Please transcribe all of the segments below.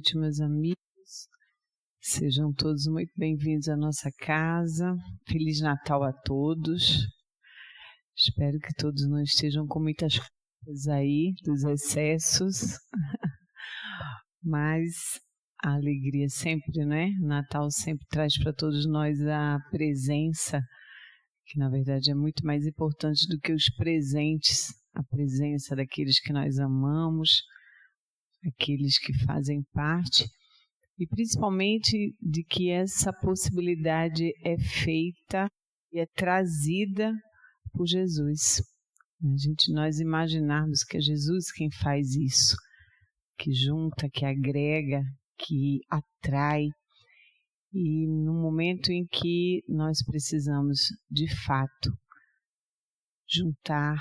noite, meus amigos. Sejam todos muito bem-vindos à nossa casa. Feliz Natal a todos. Espero que todos não estejam com muitas coisas aí, dos excessos. Mas a alegria sempre, né? O Natal sempre traz para todos nós a presença, que na verdade é muito mais importante do que os presentes. A presença daqueles que nós amamos, aqueles que fazem parte, e principalmente de que essa possibilidade é feita e é trazida por Jesus. Nós imaginarmos que é Jesus quem faz isso, que junta, que agrega, que atrai, e no momento em que nós precisamos, de fato, juntar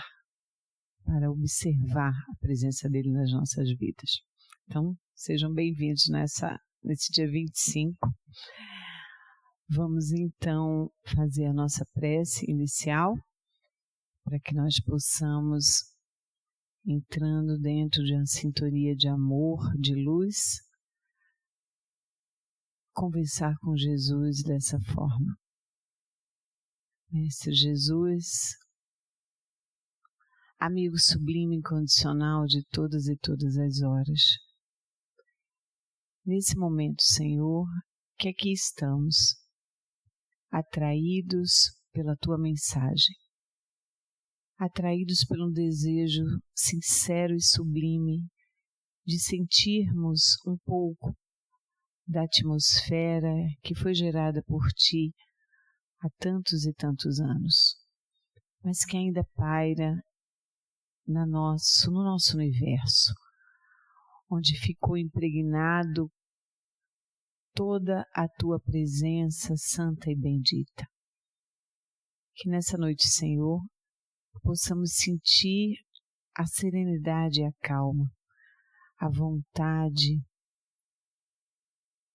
para observar a presença dele nas nossas vidas. Então, sejam bem-vindos nesse dia 25. Vamos, então, fazer a nossa prece inicial, para que nós possamos, entrando dentro de uma sintonia de amor, de luz, conversar com Jesus dessa forma. Mestre Jesus, amigo sublime incondicional de todas e todas as horas, nesse momento, Senhor, que aqui estamos, atraídos pela Tua mensagem, atraídos por um desejo sincero e sublime de sentirmos um pouco da atmosfera que foi gerada por Ti há tantos e tantos anos, mas que ainda paira no nosso universo, onde ficou impregnado toda a Tua presença santa e bendita. Que nessa noite, Senhor, possamos sentir a serenidade e a calma, a vontade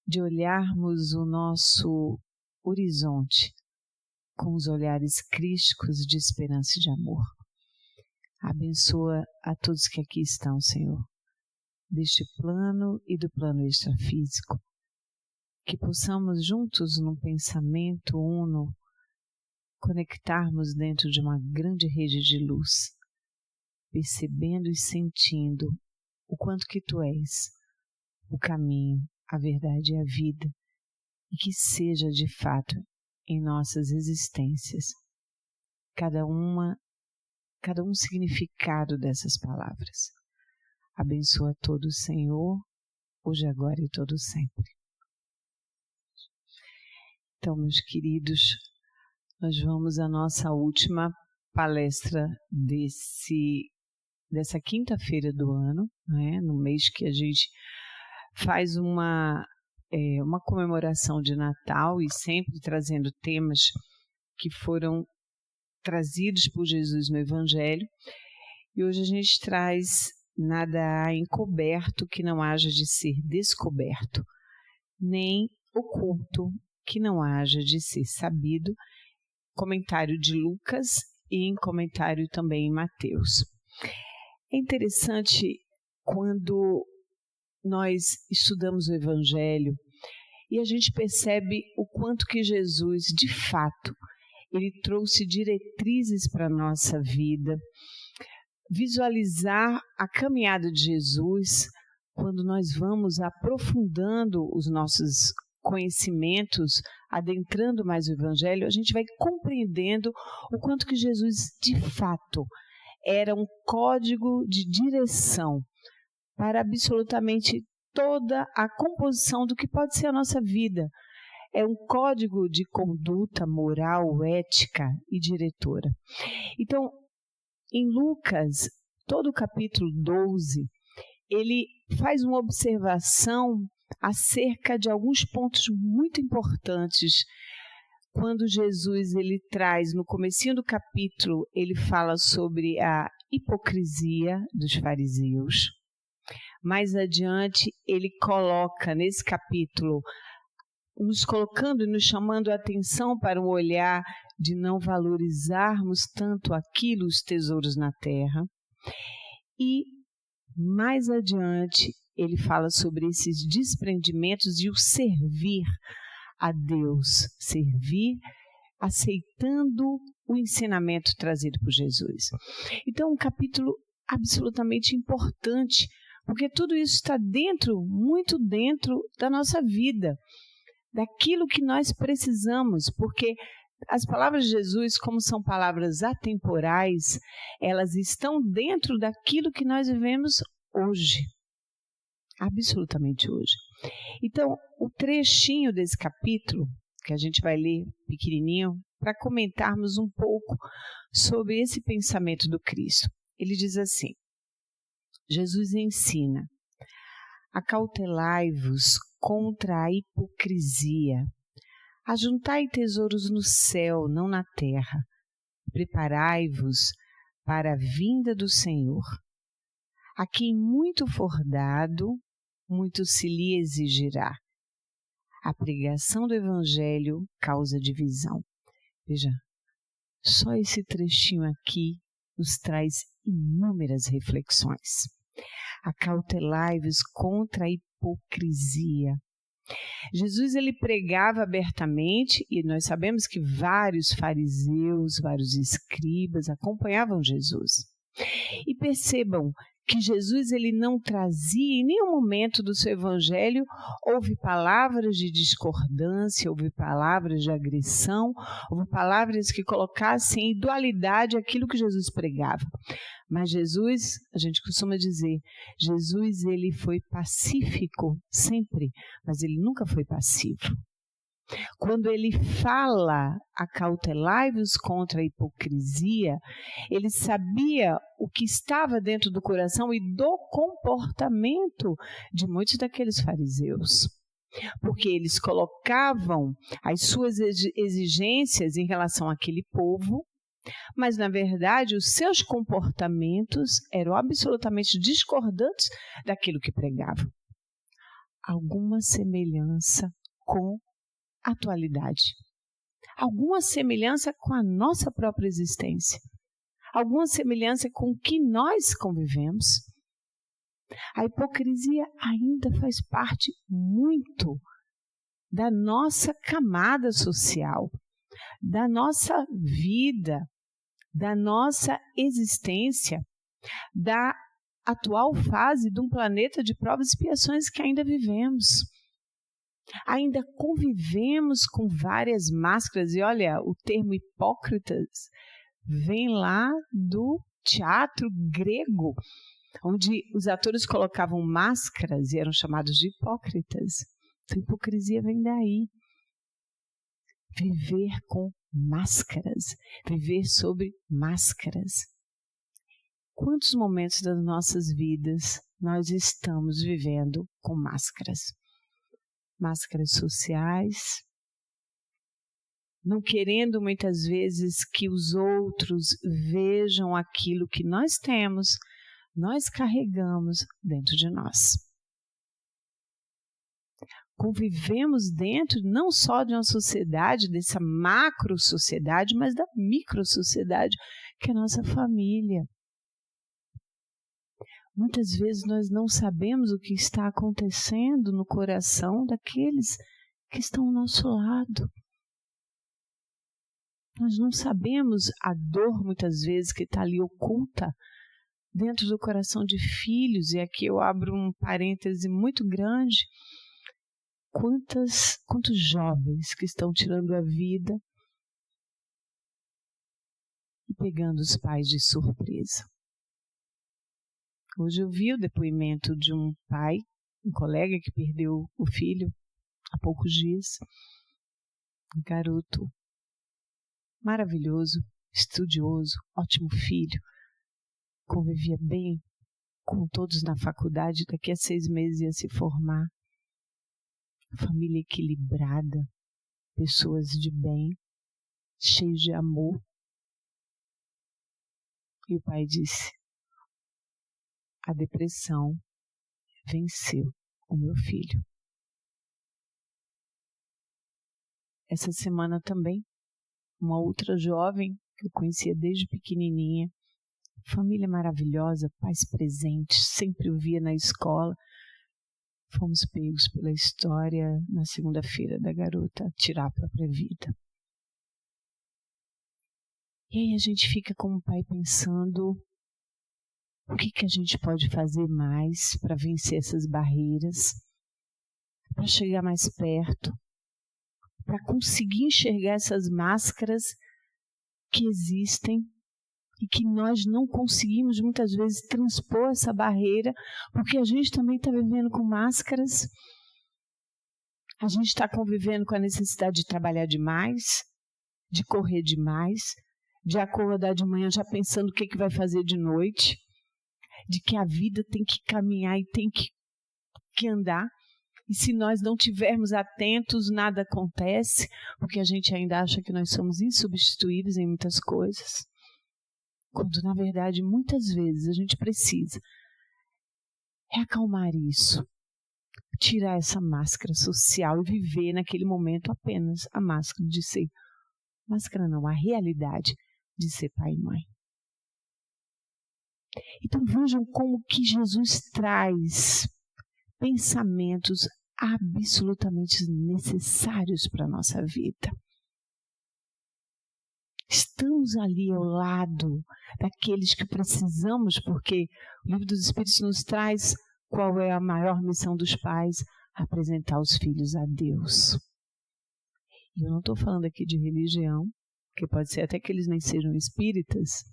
de olharmos o nosso horizonte com os olhares crísticos de esperança e de amor. Abençoa a todos que aqui estão, Senhor, deste plano e do plano extrafísico, que possamos juntos, num pensamento uno, conectarmos dentro de uma grande rede de luz, percebendo e sentindo o quanto que Tu és o caminho, a verdade e a vida, e que seja de fato em nossas existências cada um significado dessas palavras. Abençoa todos, Senhor, hoje, agora e todo sempre. Então, meus queridos, nós vamos à nossa última palestra dessa quinta-feira do ano, né? No mês que a gente faz uma comemoração de Natal, e sempre trazendo temas que foram trazidos por Jesus no Evangelho. E hoje a gente traz: nada há encoberto que não haja de ser descoberto, nem oculto que não haja de ser sabido. Comentário de Lucas e em comentário também em Mateus. É interessante quando nós estudamos o Evangelho e a gente percebe o quanto que Jesus, de fato, ele trouxe diretrizes para a nossa vida. Visualizar a caminhada de Jesus, quando nós vamos aprofundando os nossos conhecimentos, adentrando mais o Evangelho, a gente vai compreendendo o quanto que Jesus, de fato, era um código de direção para absolutamente toda a composição do que pode ser a nossa vida. É um código de conduta moral, ética e diretora. Então, em Lucas, todo o capítulo 12, ele faz uma observação acerca de alguns pontos muito importantes. Quando Jesus ele traz, no comecinho do capítulo, ele fala sobre a hipocrisia dos fariseus. Mais adiante, ele coloca nesse capítulo, nos colocando e nos chamando a atenção para um olhar de não valorizarmos tanto os tesouros na terra. E mais adiante, ele fala sobre esses desprendimentos e o servir a Deus, servir aceitando o ensinamento trazido por Jesus. Então, um capítulo absolutamente importante, porque tudo isso está dentro, muito dentro da nossa vida, daquilo que nós precisamos, porque as palavras de Jesus, como são palavras atemporais, elas estão dentro daquilo que nós vivemos hoje, absolutamente hoje. Então, o trechinho desse capítulo, que a gente vai ler pequenininho, para comentarmos um pouco sobre esse pensamento do Cristo. Ele diz assim, Jesus ensina, acautelai-vos contra a hipocrisia, ajuntai tesouros no céu, não na terra, preparai-vos para a vinda do Senhor. A quem muito for dado, muito se lhe exigirá. A pregação do Evangelho causa divisão. Veja, só esse trechinho aqui nos traz inúmeras reflexões. Acautelai-vos contra a hipocrisia. Jesus, ele pregava abertamente, e nós sabemos que vários fariseus, vários escribas acompanhavam Jesus. E percebam que Jesus, ele não trazia em nenhum momento do seu evangelho, houve palavras de discordância, houve palavras de agressão, houve palavras que colocassem em dualidade aquilo que Jesus pregava. Mas Jesus, a gente costuma dizer, Jesus, ele foi pacífico sempre, mas ele nunca foi passivo. Quando ele fala, acautelai-vos contra a hipocrisia, ele sabia o que estava dentro do coração e do comportamento de muitos daqueles fariseus. Porque eles colocavam as suas exigências em relação àquele povo, mas, na verdade, os seus comportamentos eram absolutamente discordantes daquilo que pregavam. Alguma semelhança com a atualidade. Alguma semelhança com a nossa própria existência. Alguma semelhança com o que nós convivemos. A hipocrisia ainda faz parte muito da nossa camada social, da nossa vida, da nossa existência, da atual fase de um planeta de provas e expiações que ainda vivemos. Ainda convivemos com várias máscaras, e olha, o termo hipócritas vem lá do teatro grego, onde os atores colocavam máscaras e eram chamados de hipócritas. Então, hipocrisia vem daí. Viver com máscaras, viver sobre máscaras. Quantos momentos das nossas vidas nós estamos vivendo com máscaras? Máscaras sociais, não querendo muitas vezes que os outros vejam aquilo que nós temos, nós carregamos dentro de nós. Convivemos dentro não só de uma sociedade, dessa macro-sociedade, mas da micro-sociedade, que é a nossa família. Muitas vezes nós não sabemos o que está acontecendo no coração daqueles que estão ao nosso lado. Nós não sabemos a dor, muitas vezes, que está ali oculta dentro do coração de filhos. E aqui eu abro um parêntese muito grande. Quantos jovens que estão tirando a vida e pegando os pais de surpresa. Hoje eu vi o depoimento de um pai, um colega que perdeu o filho há poucos dias. Um garoto maravilhoso, estudioso, ótimo filho. Convivia bem com todos na faculdade, daqui a 6 meses ia se formar. Família equilibrada, pessoas de bem, cheios de amor. E o pai disse, a depressão venceu o meu filho. Essa semana também, uma outra jovem que eu conhecia desde pequenininha, família maravilhosa, pais presentes, sempre o via na escola, fomos pegos pela história na segunda-feira da garota tirar a própria vida. E aí a gente fica como pai pensando o que a gente pode fazer mais para vencer essas barreiras, para chegar mais perto, para conseguir enxergar essas máscaras que existem e que nós não conseguimos muitas vezes transpor essa barreira, porque a gente também está vivendo com máscaras, a gente está convivendo com a necessidade de trabalhar demais, de correr demais, de acordar de manhã já pensando o que vai fazer de noite, de que a vida tem que caminhar e tem que andar. E se nós não tivermos atentos, nada acontece, porque a gente ainda acha que nós somos insubstituíveis em muitas coisas. Quando, na verdade, muitas vezes a gente precisa acalmar isso, tirar essa máscara social e viver naquele momento apenas a máscara de ser, máscara não, a realidade de ser pai e mãe. Então vejam como que Jesus traz pensamentos absolutamente necessários para a nossa vida. Estamos ali ao lado daqueles que precisamos, porque o Livro dos Espíritos nos traz qual é a maior missão dos pais: apresentar os filhos a Deus. E eu não estou falando aqui de religião, porque pode ser até que eles nem sejam espíritas,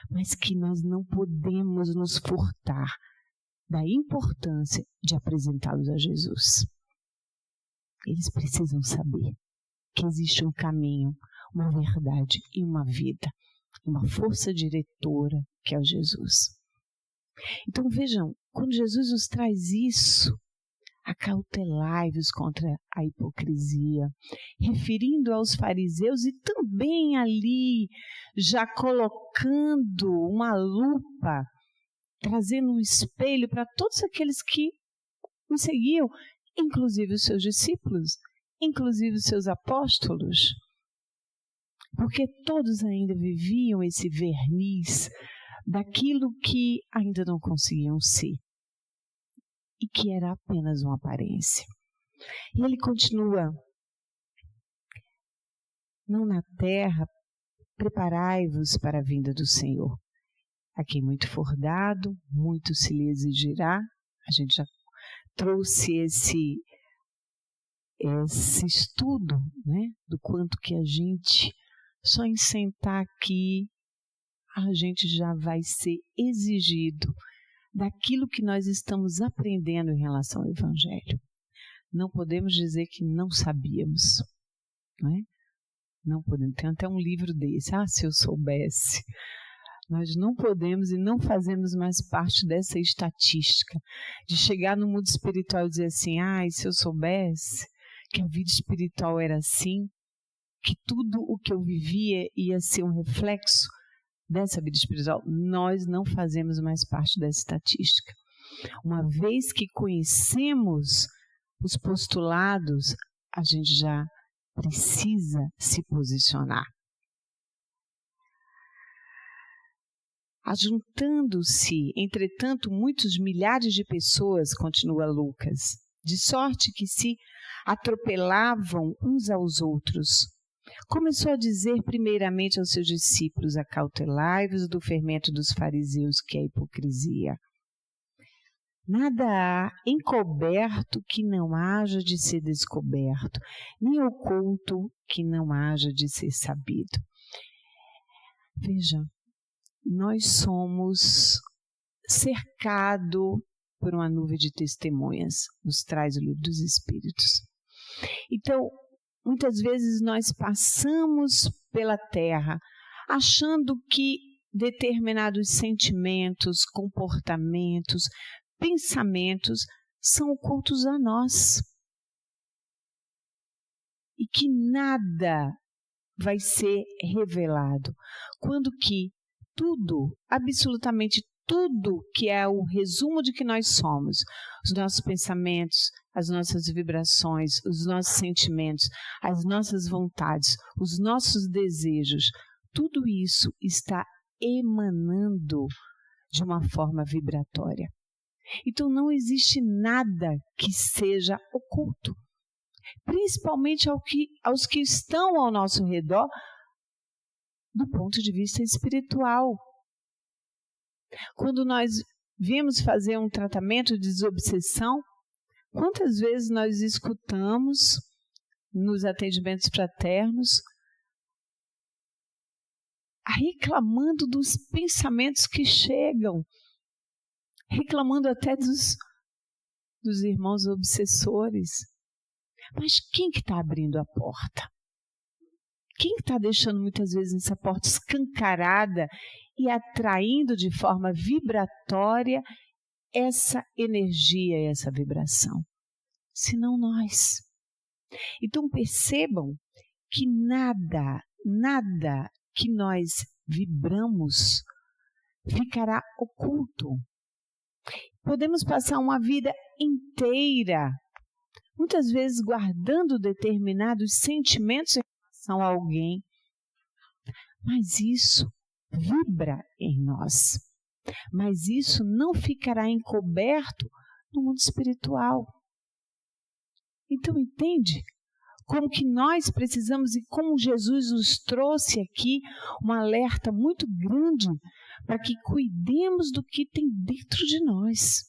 mas que nós não podemos nos furtar da importância de apresentá-los a Jesus. Eles precisam saber que existe um caminho, uma verdade e uma vida, uma força diretora que é o Jesus. Então vejam, quando Jesus nos traz isso, acautelai-vos contra a hipocrisia, referindo aos fariseus e também ali já colocando uma lupa, trazendo um espelho para todos aqueles que o seguiam, inclusive os seus discípulos, inclusive os seus apóstolos, porque todos ainda viviam esse verniz daquilo que ainda não conseguiam ser e que era apenas uma aparência. E ele continua: não na terra, preparai-vos para a vinda do Senhor. A quem muito for dado, muito se lhe exigirá. A gente já trouxe esse estudo, né, do quanto que a gente, só em sentar aqui, a gente já vai ser exigido daquilo que nós estamos aprendendo em relação ao Evangelho. Não podemos dizer que não sabíamos, não é? Não podemos. Tem até um livro desse, se eu soubesse. Nós não podemos e não fazemos mais parte dessa estatística de chegar no mundo espiritual e dizer assim: se eu soubesse que a vida espiritual era assim, que tudo o que eu vivia ia ser um reflexo dessa vida espiritual. Nós não fazemos mais parte dessa estatística. Uma vez que conhecemos os postulados, a gente já precisa se posicionar. Ajuntando-se, entretanto, muitos milhares de pessoas, continua Lucas, de sorte que se atropelavam uns aos outros. Começou a dizer primeiramente aos seus discípulos: acautelai-vos do fermento dos fariseus, que é a hipocrisia. Nada há encoberto que não haja de ser descoberto, nem oculto que não haja de ser sabido. Veja, nós somos cercados por uma nuvem de testemunhas, nos traz o Livro dos Espíritos. Então, muitas vezes nós passamos pela terra achando que determinados sentimentos, comportamentos, pensamentos são ocultos a nós. E que nada vai ser revelado. Quando que tudo, absolutamente tudo que é o resumo de que nós somos, os nossos pensamentos, as nossas vibrações, os nossos sentimentos, as nossas vontades, os nossos desejos, tudo isso está emanando de uma forma vibratória. Então não existe nada que seja oculto, principalmente aos que estão ao nosso redor, do ponto de vista espiritual. Quando nós viemos fazer um tratamento de desobsessão, quantas vezes nós escutamos nos atendimentos fraternos reclamando dos pensamentos que chegam, reclamando até dos irmãos obsessores. Mas quem que está abrindo a porta? Quem está deixando muitas vezes essa porta escancarada e atraindo de forma vibratória essa energia e essa vibração? Senão nós. Então percebam que nada que nós vibramos ficará oculto. Podemos passar uma vida inteira, muitas vezes guardando determinados sentimentos em relação a alguém, mas isso vibra em nós. Mas isso não ficará encoberto no mundo espiritual. Então entende como que nós precisamos e como Jesus nos trouxe aqui um alerta muito grande para que cuidemos do que tem dentro de nós.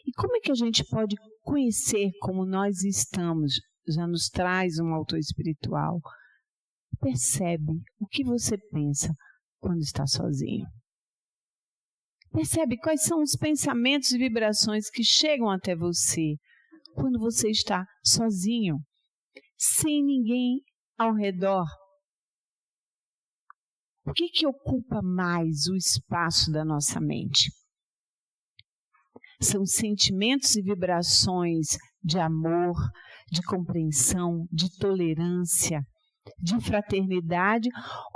E como é que a gente pode conhecer como nós estamos? Já nos traz um autor espiritual. Percebe o que você pensa quando está sozinho. Percebe quais são os pensamentos e vibrações que chegam até você quando você está sozinho, sem ninguém ao redor. O que ocupa mais o espaço da nossa mente? São sentimentos e vibrações de amor, de compreensão, de tolerância, de fraternidade,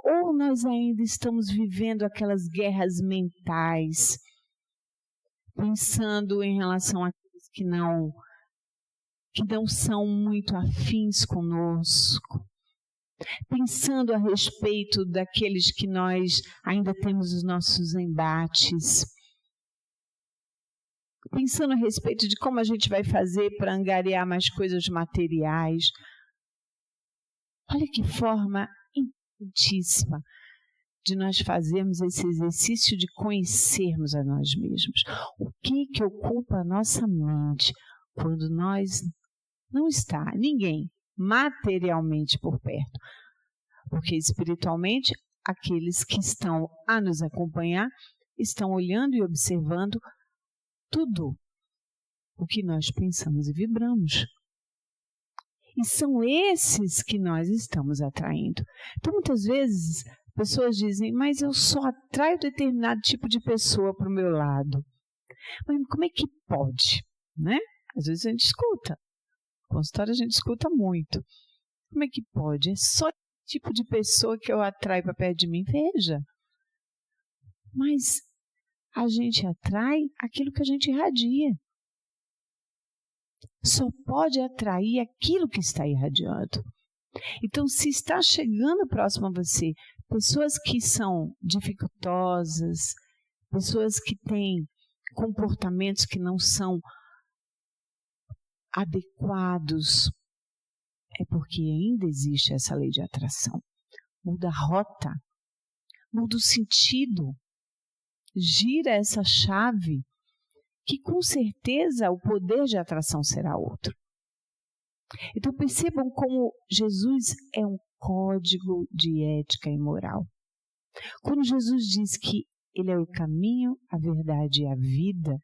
ou nós ainda estamos vivendo aquelas guerras mentais, pensando em relação àqueles que não são muito afins conosco, pensando a respeito daqueles que nós ainda temos os nossos embates, pensando a respeito de como a gente vai fazer para angariar mais coisas materiais. Olha que forma importantíssima de nós fazermos esse exercício de conhecermos a nós mesmos. O que ocupa a nossa mente quando nós não está ninguém materialmente por perto? Porque espiritualmente, aqueles que estão a nos acompanhar estão olhando e observando tudo o que nós pensamos e vibramos. E são esses que nós estamos atraindo. Então, muitas vezes, pessoas dizem, mas eu só atraio determinado tipo de pessoa para o meu lado. Mas como é que pode? Né? Às vezes a gente escuta. Consultório a gente escuta muito. Como é que pode? É só esse tipo de pessoa que eu atraio para perto de mim? Veja. Mas a gente atrai aquilo que a gente irradia. Só pode atrair aquilo que está irradiando. Então, se está chegando próximo a você pessoas que são dificultosas, pessoas que têm comportamentos que não são adequados, é porque ainda existe essa lei de atração. Muda a rota, muda o sentido, gira essa chave, que com certeza o poder de atração será outro. Então percebam como Jesus é um código de ética e moral. Quando Jesus diz que Ele é o caminho, a verdade e a vida,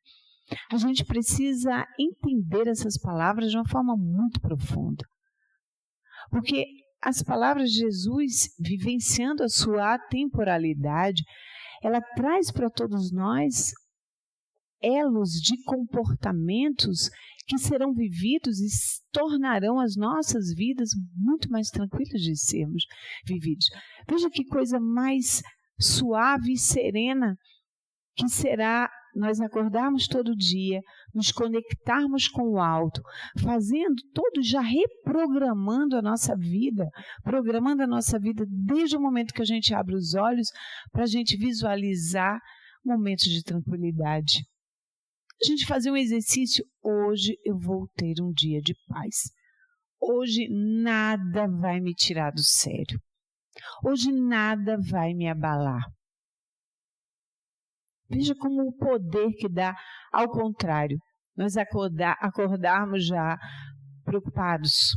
a gente precisa entender essas palavras de uma forma muito profunda. Porque as palavras de Jesus, vivenciando a sua atemporalidade, ela traz para todos nós elos de comportamentos que serão vividos e tornarão as nossas vidas muito mais tranquilas de sermos vividos. Veja que coisa mais suave e serena que será nós acordarmos todo dia, nos conectarmos com o alto, fazendo tudo, já reprogramando a nossa vida, programando a nossa vida desde o momento que a gente abre os olhos para a gente visualizar momentos de tranquilidade. a gente fazer um exercício. Hoje eu vou ter um dia de paz. Hoje nada vai me tirar do sério. Hoje nada vai me abalar. Veja como o poder que dá, ao contrário, nós acordarmos já preocupados,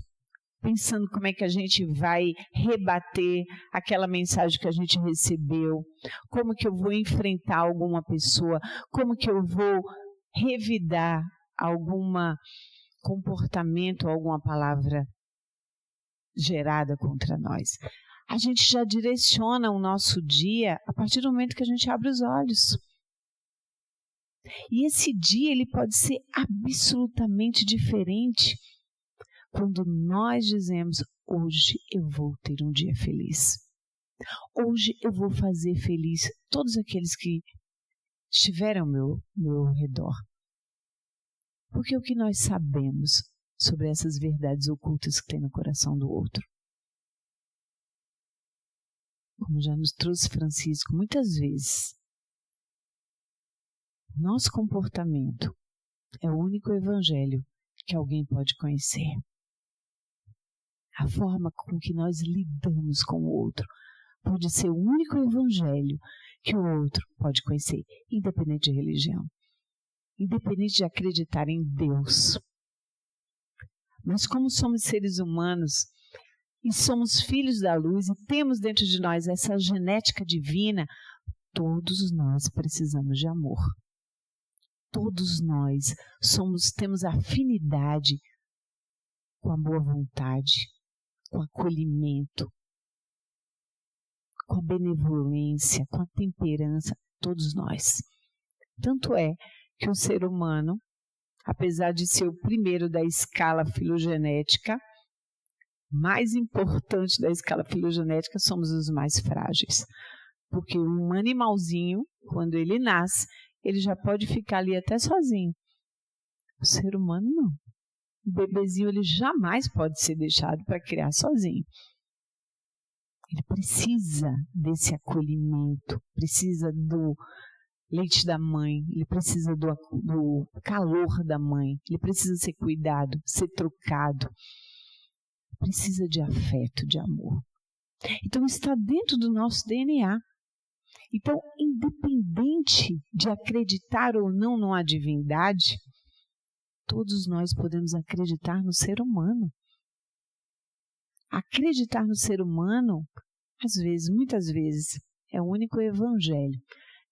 pensando como é que a gente vai rebater aquela mensagem que a gente recebeu, como que eu vou enfrentar alguma pessoa, como que eu vou revidar algum comportamento, alguma palavra gerada contra nós. A gente já direciona o nosso dia a partir do momento que a gente abre os olhos. E esse dia ele pode ser absolutamente diferente quando nós dizemos: hoje eu vou ter um dia feliz. Hoje eu vou fazer feliz todos aqueles que estiveram ao meu redor. Porque o que nós sabemos sobre essas verdades ocultas que tem no coração do outro? Como já nos trouxe Francisco muitas vezes, nosso comportamento é o único evangelho que alguém pode conhecer. A forma com que nós lidamos com o outro pode ser o único evangelho que o outro pode conhecer, independente de religião, independente de acreditar em Deus. Mas como somos seres humanos e somos filhos da luz e temos dentro de nós essa genética divina, todos nós precisamos de amor. Todos nós temos afinidade com a boa vontade, com o acolhimento, com a benevolência, com a temperança, todos nós. Tanto é que o ser humano, apesar de ser o primeiro da escala filogenética, mais importante da escala filogenética, somos os mais frágeis. Porque um animalzinho, quando ele nasce, ele já pode ficar ali até sozinho. O ser humano não. O bebezinho ele jamais pode ser deixado para criar sozinho. Ele precisa desse acolhimento, precisa do leite da mãe, ele precisa do calor da mãe, ele precisa ser cuidado, ser trocado, precisa de afeto, de amor. Então está dentro do nosso DNA. Então, independente de acreditar ou não numa divindade, todos nós podemos acreditar no ser humano. Acreditar no ser humano, às vezes, muitas vezes, é o único evangelho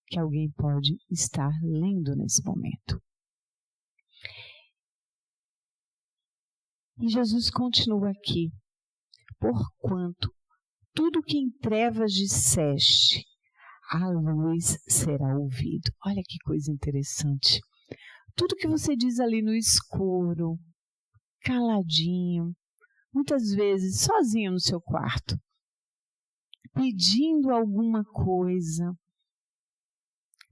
que alguém pode estar lendo nesse momento. E Jesus continua aqui: porquanto tudo que em trevas disseste, a luz será ouvido. Olha que coisa interessante. Tudo que você diz ali no escuro, caladinho, muitas vezes sozinho no seu quarto, pedindo alguma coisa,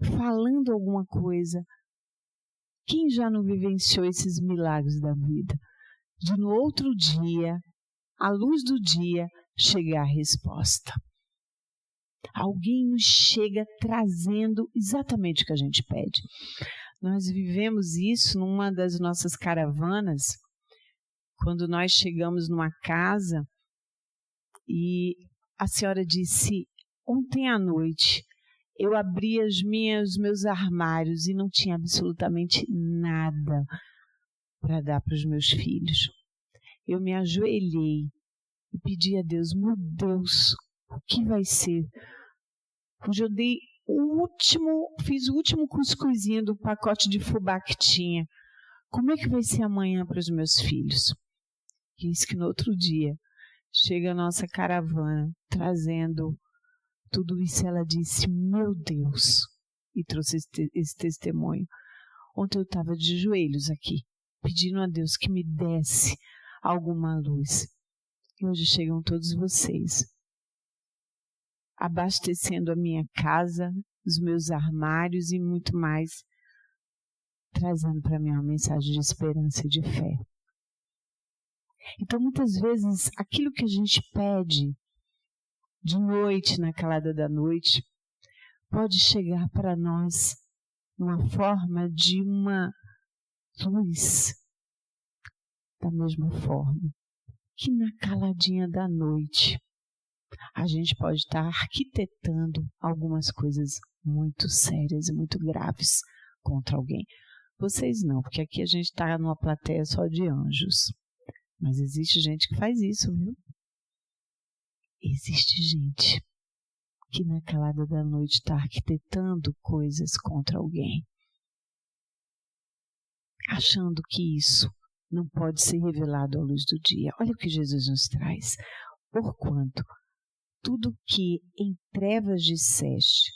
falando alguma coisa. Quem já não vivenciou esses milagres da vida? De no outro dia, à luz do dia, chegar a resposta. Alguém nos chega trazendo exatamente o que a gente pede. Nós vivemos isso numa das nossas caravanas, quando nós chegamos numa casa e a senhora disse: ontem à noite eu abri os meus armários e não tinha absolutamente nada para dar para os meus filhos. Eu me ajoelhei e pedi a Deus: meu Deus, o que vai ser? Hoje eu fiz o último cuscuzinho do pacote de fubá que tinha. Como é que vai ser amanhã para os meus filhos? E isso que no outro dia chega a nossa caravana trazendo tudo isso. Ela disse: meu Deus, e trouxe esse testemunho. Ontem eu estava de joelhos aqui, pedindo a Deus que me desse alguma luz. E hoje chegam todos vocês, abastecendo a minha casa, os meus armários e muito mais, trazendo para mim uma mensagem de esperança e de fé. Então, muitas vezes, aquilo que a gente pede de noite, na calada da noite, pode chegar para nós numa forma de uma luz, da mesma forma que na caladinha da noite a gente pode estar arquitetando algumas coisas muito sérias e muito graves contra alguém. Vocês não, porque aqui a gente está numa plateia só de anjos. Mas existe gente que faz isso, viu? Existe gente que na calada da noite está arquitetando coisas contra alguém, achando que isso não pode ser revelado à luz do dia. Olha o que Jesus nos traz. Porquanto tudo que em trevas disseste,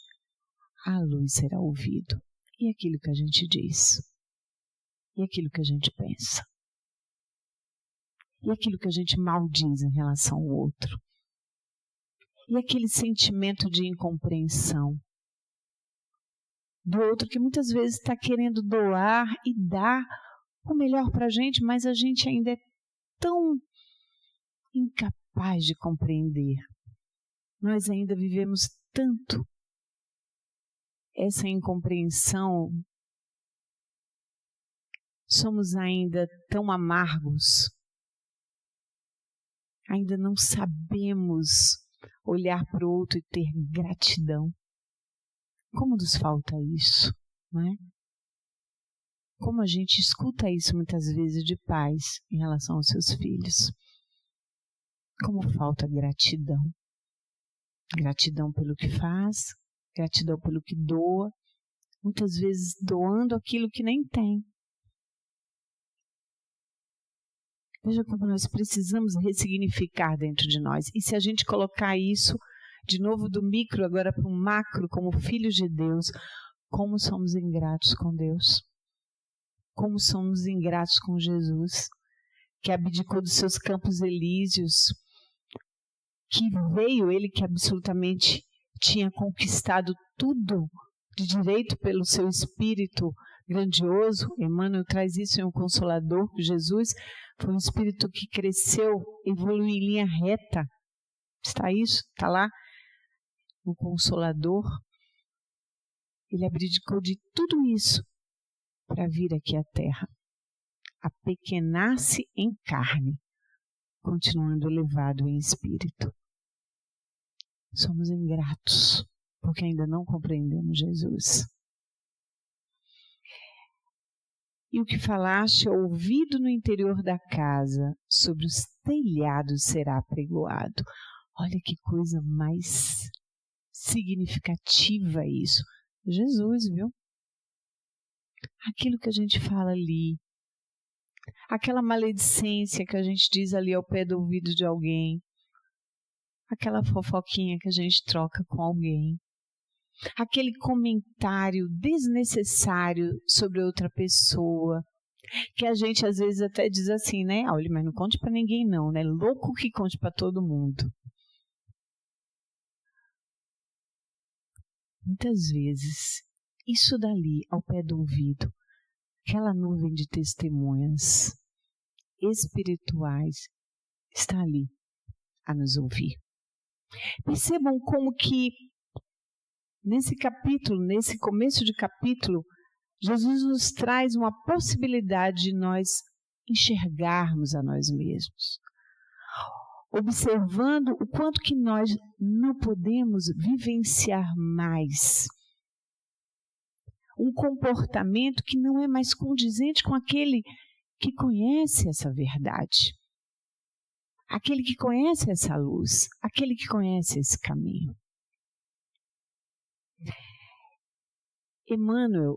a luz será ouvido. E aquilo que a gente diz, e aquilo que a gente pensa, e aquilo que a gente maldiz em relação ao outro, e aquele sentimento de incompreensão do outro que muitas vezes está querendo doar e dar o melhor para a gente, mas a gente ainda é tão incapaz de compreender. Nós ainda vivemos tanto essa incompreensão, somos ainda tão amargos, ainda não sabemos olhar para o outro e ter gratidão. Como nos falta isso, não é? Como a gente escuta isso muitas vezes de pais em relação aos seus filhos. Como falta gratidão. Gratidão pelo que faz, gratidão pelo que doa, muitas vezes doando aquilo que nem tem. Veja como nós precisamos ressignificar dentro de nós. E se a gente colocar isso, de novo do micro agora para o macro, como filhos de Deus, como somos ingratos com Deus. Como somos ingratos com Jesus, que abdicou dos seus campos elíseos, que veio, ele que absolutamente tinha conquistado tudo de direito pelo seu espírito grandioso. Emmanuel traz isso em um Consolador. Jesus foi um espírito que cresceu, evoluiu em linha reta. Está isso? Está lá no Consolador. Ele abdicou de tudo isso para vir aqui à Terra, apequenar-se em carne, continuando elevado em espírito. Somos ingratos, porque ainda não compreendemos Jesus. E o que falaste, ouvido no interior da casa, sobre os telhados será apregoado. Olha que coisa mais significativa isso. Jesus, viu? Aquilo que a gente fala ali, aquela maledicência que a gente diz ali ao pé do ouvido de alguém, aquela fofoquinha que a gente troca com alguém, aquele comentário desnecessário sobre outra pessoa, que a gente às vezes até diz assim, né? Olha, mas não conte para ninguém não, né? Louco que conte para todo mundo. Muitas vezes, isso dali ao pé do ouvido, aquela nuvem de testemunhas espirituais está ali a nos ouvir. Percebam como que nesse capítulo, nesse começo de capítulo, Jesus nos traz uma possibilidade de nós enxergarmos a nós mesmos, observando o quanto que nós não podemos vivenciar mais um comportamento que não é mais condizente com aquele que conhece essa verdade, aquele que conhece essa luz, aquele que conhece esse caminho. Emmanuel,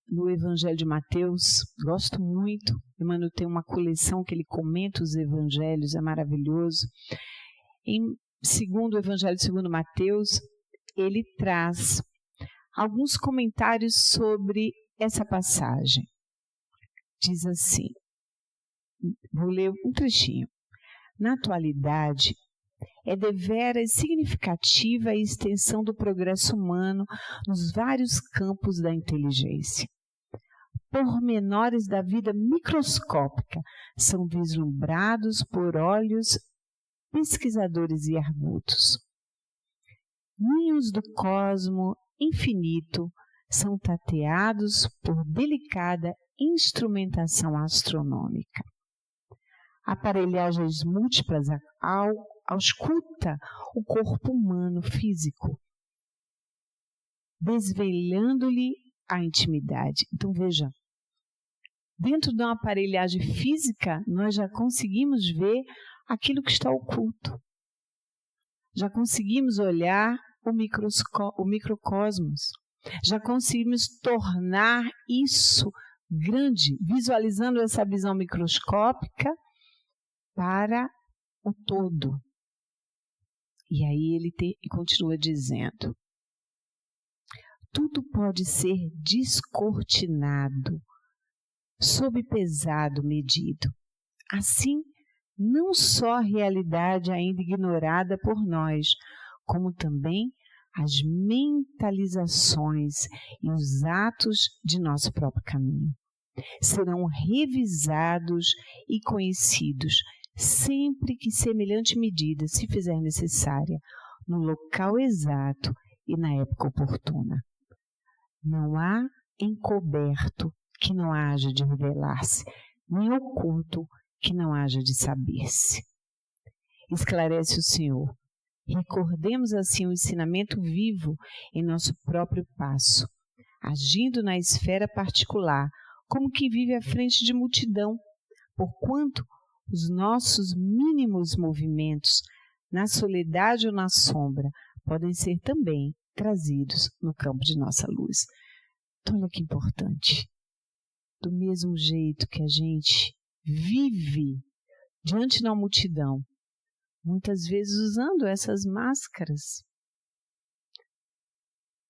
no Evangelho de Mateus, gosto muito. Emmanuel tem uma coleção que ele comenta os evangelhos, é maravilhoso. Em segundo o Evangelho segundo Mateus, ele traz alguns comentários sobre essa passagem. Diz assim, vou ler um trechinho. Na atualidade, é deveras significativa a extensão do progresso humano nos vários campos da inteligência. Pormenores da vida microscópica são vislumbrados por olhos pesquisadores e argutos. Ninhos do cosmo infinito são tateados por delicada instrumentação astronômica. Aparelhagens múltiplas ausculta o corpo humano físico, desvelando-lhe a intimidade. Então veja, dentro de uma aparelhagem física, nós já conseguimos ver aquilo que está oculto. Já conseguimos olhar o microcosmos. Já conseguimos tornar isso grande, visualizando essa visão microscópica para o todo. E aí ele continua dizendo: tudo pode ser descortinado, sob pesado medido. Assim, não só a realidade ainda ignorada por nós, como também as mentalizações e os atos de nosso próprio caminho serão revisados e conhecidos sempre que semelhante medida se fizer necessária, no local exato e na época oportuna. Não há encoberto que não haja de revelar-se, nem oculto que não haja de saber-se. Esclarece o Senhor. Recordemos assim o ensinamento vivo em nosso próprio passo, agindo na esfera particular, como que vive à frente de multidão, porquanto os nossos mínimos movimentos, na soledade ou na sombra, podem ser também trazidos no campo de nossa luz. Então, olha que importante. Do mesmo jeito que a gente vive diante da multidão, muitas vezes usando essas máscaras,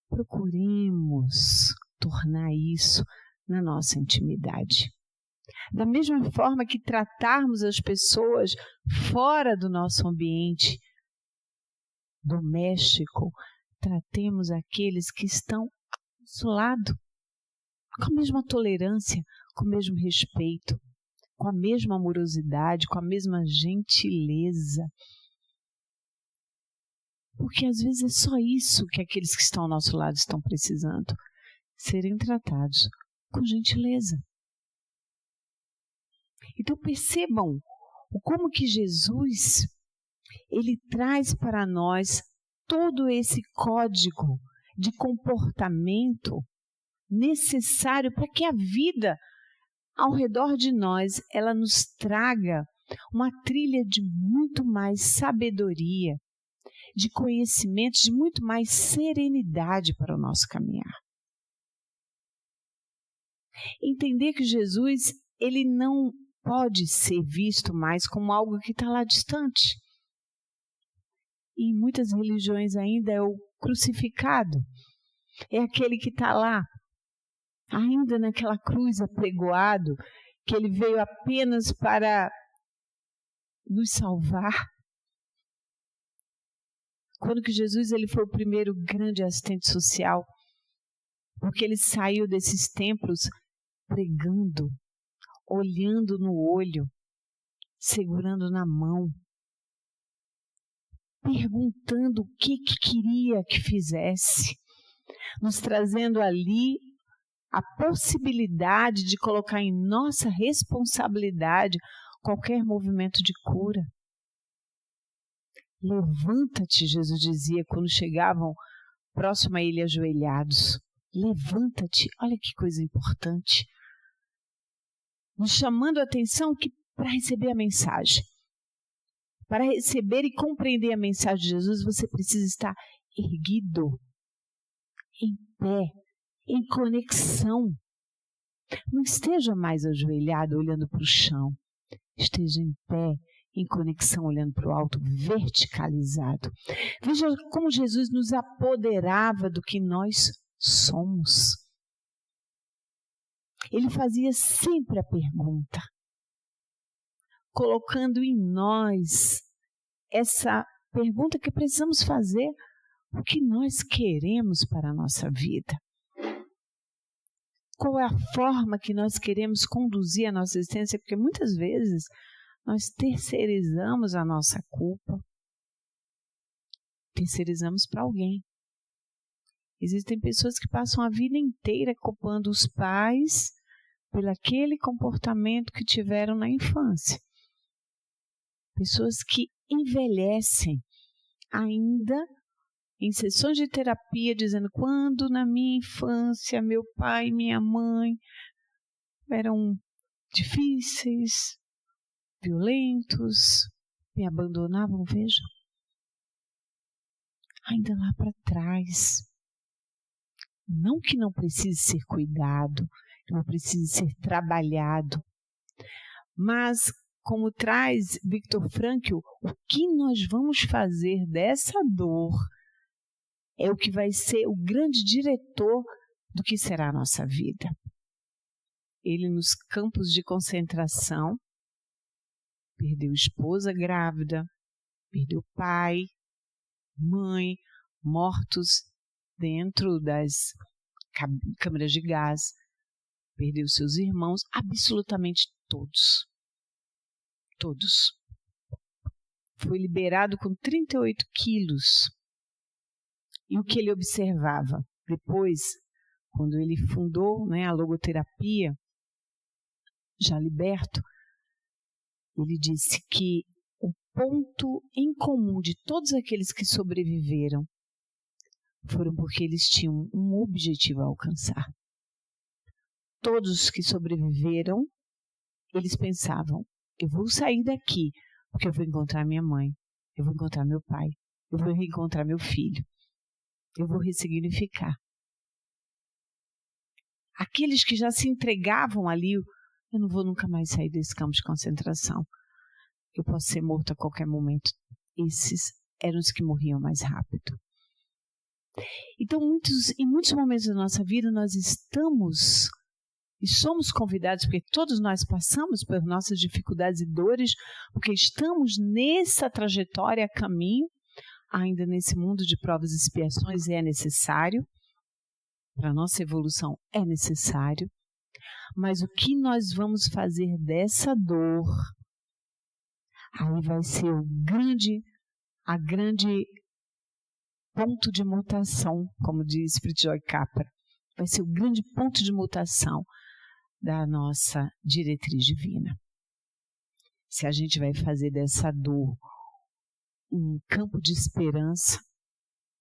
procuremos tornar isso na nossa intimidade. Da mesma forma que tratarmos as pessoas fora do nosso ambiente doméstico, tratemos aqueles que estão ao nosso lado com a mesma tolerância, com o mesmo respeito, com a mesma amorosidade, com a mesma gentileza. Porque às vezes é só isso que aqueles que estão ao nosso lado estão precisando, serem tratados com gentileza. Então percebam como que Jesus, ele traz para nós todo esse código de comportamento necessário para que a vida ao redor de nós, ela nos traga uma trilha de muito mais sabedoria, de conhecimento, de muito mais serenidade para o nosso caminhar. Entender que Jesus, ele não pode ser visto mais como algo que está lá distante. E em muitas religiões ainda é o crucificado. É aquele que está lá, ainda naquela cruz apregoado, que ele veio apenas para nos salvar. Quando que Jesus ele foi o primeiro grande assistente social, porque ele saiu desses templos pregando, olhando no olho, segurando na mão, perguntando o que queria que fizesse, nos trazendo ali a possibilidade de colocar em nossa responsabilidade qualquer movimento de cura. Levanta-te, Jesus dizia quando chegavam próximo a ele ajoelhados. Levanta-te, olha que coisa importante. Nos chamando a atenção que para receber a mensagem, para receber e compreender a mensagem de Jesus, você precisa estar erguido, em pé, em conexão. Não esteja mais ajoelhado olhando para o chão. Esteja em pé, em conexão, olhando para o alto, verticalizado. Veja como Jesus nos apoderava do que nós somos. Ele fazia sempre a pergunta, colocando em nós essa pergunta que precisamos fazer: o que nós queremos para a nossa vida? Qual é a forma que nós queremos conduzir a nossa existência? Porque muitas vezes nós terceirizamos a nossa culpa, terceirizamos para alguém. Existem pessoas que passam a vida inteira culpando os pais pelo aquele comportamento que tiveram na infância. Pessoas que envelhecem ainda em sessões de terapia, dizendo: quando na minha infância meu pai e minha mãe eram difíceis, violentos, me abandonavam, vejam. Ainda lá para trás. Não que não precise ser cuidado, que não precise ser trabalhado, mas como traz Viktor Frankl, o que nós vamos fazer dessa dor é o que vai ser o grande diretor do que será a nossa vida. Ele, nos campos de concentração, perdeu esposa grávida, perdeu pai, mãe, mortos dentro das câmeras de gás, perdeu seus irmãos, absolutamente todos. Todos. Foi liberado com 38 quilos. E o que ele observava? Depois, quando ele fundou, a logoterapia, já liberto, ele disse que o ponto em comum de todos aqueles que sobreviveram foram porque eles tinham um objetivo a alcançar. Todos que sobreviveram, eles pensavam: eu vou sair daqui porque eu vou encontrar minha mãe, eu vou encontrar meu pai, eu vou reencontrar meu filho, eu vou ressignificar. Aqueles que já se entregavam ali: eu não vou nunca mais sair desse campo de concentração, eu posso ser morto a qualquer momento. Esses eram os que morriam mais rápido. Então, em muitos momentos da nossa vida, nós estamos e somos convidados, porque todos nós passamos por nossas dificuldades e dores, porque estamos nessa trajetória a caminho, ainda nesse mundo de provas e expiações, é necessário, para a nossa evolução é necessário, mas o que nós vamos fazer dessa dor, aí vai ser a grande ponto de mutação, como diz Friedrich Capra, vai ser o grande ponto de mutação da nossa diretriz divina. Se a gente vai fazer dessa dor um campo de esperança,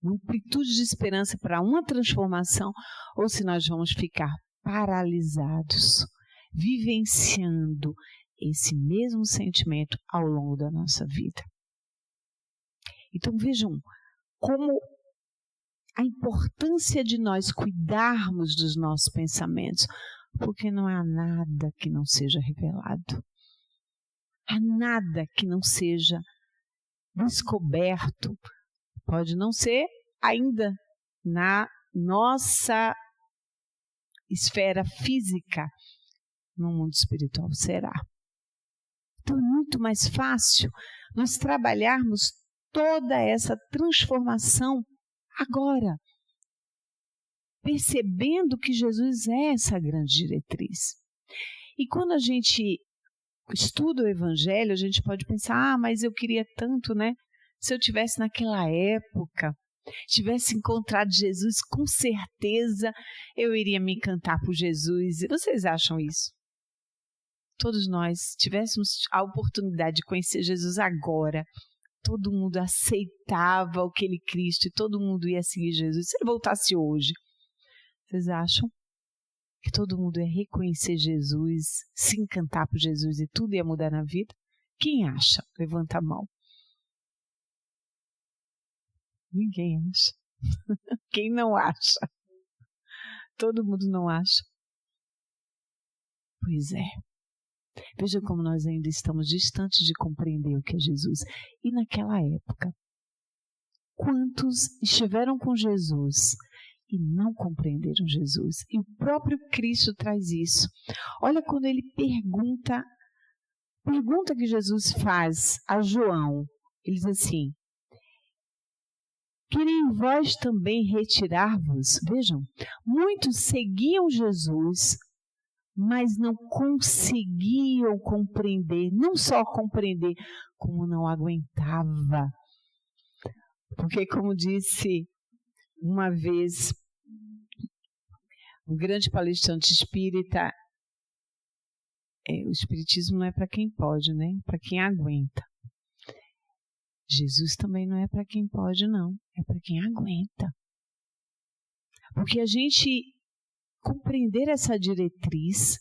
uma amplitude de esperança para uma transformação, ou se nós vamos ficar paralisados, vivenciando esse mesmo sentimento ao longo da nossa vida. Então vejam como a importância de nós cuidarmos dos nossos pensamentos, porque não há nada que não seja revelado. Há nada que não seja descoberto. Pode não ser ainda na nossa esfera física, no mundo espiritual será. Então é muito mais fácil nós trabalharmos toda essa transformação agora, percebendo que Jesus é essa grande diretriz. E quando a gente estuda o Evangelho, a gente pode pensar: mas eu queria tanto, se eu tivesse naquela época, tivesse encontrado Jesus, com certeza eu iria me encantar por Jesus. Vocês acham isso? Todos nós tivéssemos a oportunidade de conhecer Jesus agora, todo mundo aceitava aquele Cristo e todo mundo ia seguir Jesus. Se ele voltasse hoje, vocês acham que todo mundo ia reconhecer Jesus, se encantar por Jesus e tudo ia mudar na vida? Quem acha? Levanta a mão. Ninguém acha. Quem não acha? Todo mundo não acha. Pois é. Veja como nós ainda estamos distantes de compreender o que é Jesus. E naquela época, quantos estiveram com Jesus e não compreenderam Jesus? E o próprio Cristo traz isso. Olha quando ele pergunta que Jesus faz a João. Ele diz assim: querem vós também retirar-vos? Vejam, muitos seguiam Jesus, mas não conseguiam compreender, não só compreender, como não aguentava. Porque, como disse uma vez um grande palestrante espírita. O espiritismo não é para quem pode, né? Para quem aguenta. Jesus também não é para quem pode, não. É para quem aguenta. Porque a gente compreender essa diretriz,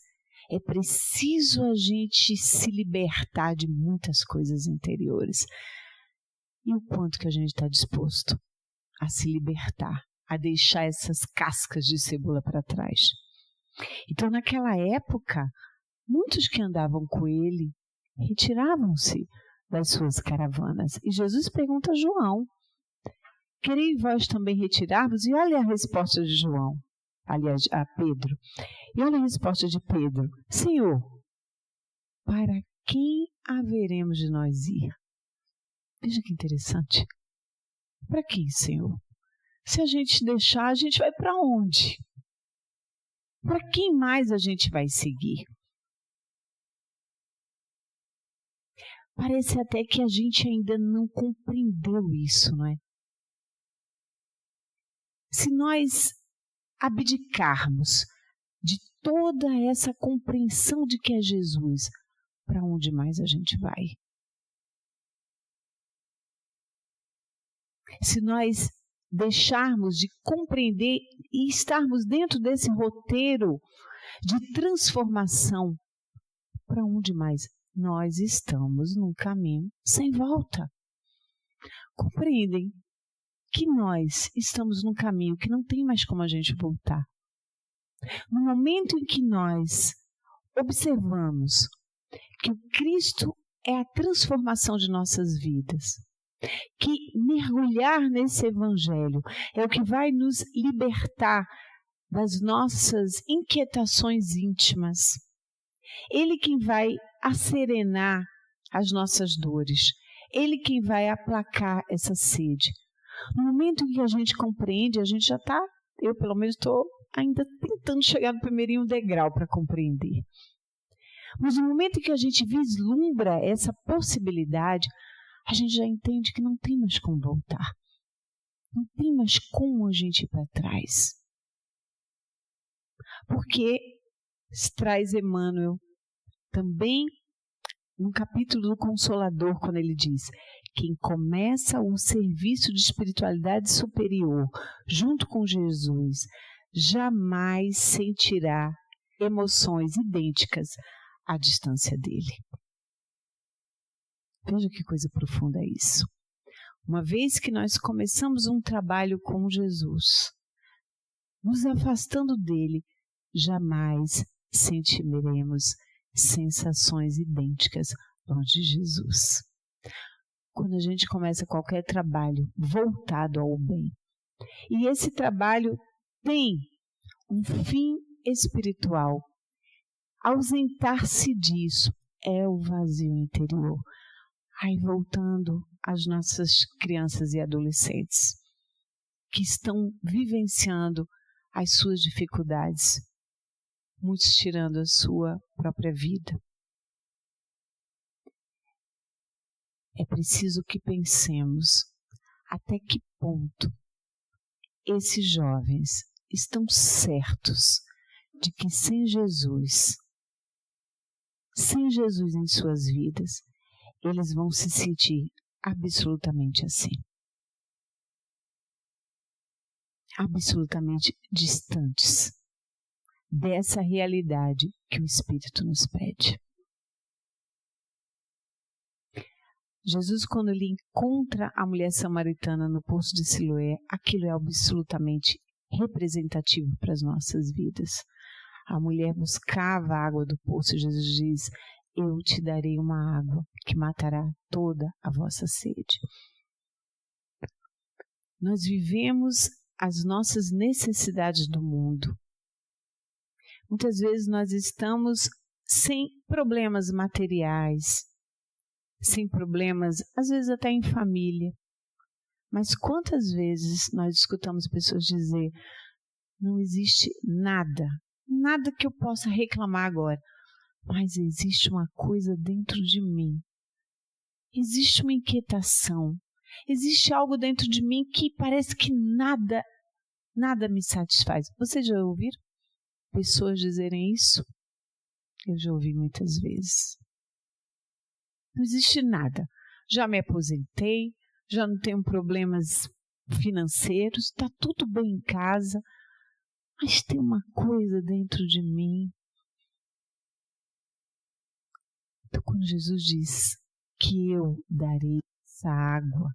é preciso a gente se libertar de muitas coisas interiores. E o quanto que a gente está disposto a se libertar, a deixar essas cascas de cebola para trás. Então, naquela época, muitos que andavam com ele retiravam-se das suas caravanas. E Jesus pergunta a João, quereis vós também retirar-vos? E olha a resposta de João, aliás, a Pedro. E olha a resposta de Pedro, Senhor, para quem haveremos de nós ir? Veja que interessante. Para quem, Senhor? Se a gente deixar, a gente vai para onde? Para quem mais a gente vai seguir? Parece até que a gente ainda não compreendeu isso, não é? Se nós abdicarmos de toda essa compreensão de que é Jesus, para onde mais a gente vai? Se nós deixarmos de compreender e estarmos dentro desse roteiro de transformação, para onde mais? Nós estamos num caminho sem volta. Compreendem que nós estamos num caminho que não tem mais como a gente voltar. No momento em que nós observamos que o Cristo é a transformação de nossas vidas, que mergulhar nesse Evangelho é o que vai nos libertar das nossas inquietações íntimas. Ele quem vai acerenar as nossas dores. Ele quem vai aplacar essa sede. No momento em que a gente compreende, a gente já está, eu pelo menos estou ainda tentando chegar no primeirinho degrau para compreender. Mas no momento em que a gente vislumbra essa possibilidade, a gente já entende que não tem mais como voltar. Não tem mais como a gente ir para trás. Porque traz Emmanuel também no capítulo do Consolador, quando ele diz: quem começa um serviço de espiritualidade superior junto com Jesus, jamais sentirá emoções idênticas à distância dele. Veja que coisa profunda é isso. Uma vez que nós começamos um trabalho com Jesus, nos afastando dele, jamais sentiremos sensações idênticas longe de Jesus. Quando a gente começa qualquer trabalho voltado ao bem, e esse trabalho tem um fim espiritual, ausentar-se disso é o vazio interior. Aí voltando às nossas crianças e adolescentes que estão vivenciando as suas dificuldades, muitos tirando a sua própria vida. É preciso que pensemos até que ponto esses jovens estão certos de que sem Jesus em suas vidas, eles vão se sentir absolutamente assim. Absolutamente distantes dessa realidade que o Espírito nos pede. Jesus, quando ele encontra a mulher samaritana no poço de Siloé, aquilo é absolutamente representativo para as nossas vidas. A mulher buscava a água do poço e Jesus diz: eu te darei uma água que matará toda a vossa sede. Nós vivemos as nossas necessidades do mundo. Muitas vezes nós estamos sem problemas materiais, sem problemas, às vezes até em família. Mas quantas vezes nós escutamos pessoas dizer: não existe nada que eu possa reclamar agora, mas existe uma coisa dentro de mim. Existe uma inquietação, existe algo dentro de mim que parece que nada me satisfaz. Vocês já ouviram? pessoas dizerem isso? Eu já ouvi muitas vezes. Não existe nada. Já me aposentei, já não tenho problemas financeiros, está tudo bem em casa, mas tem uma coisa dentro de mim. Então, quando Jesus diz que eu darei essa água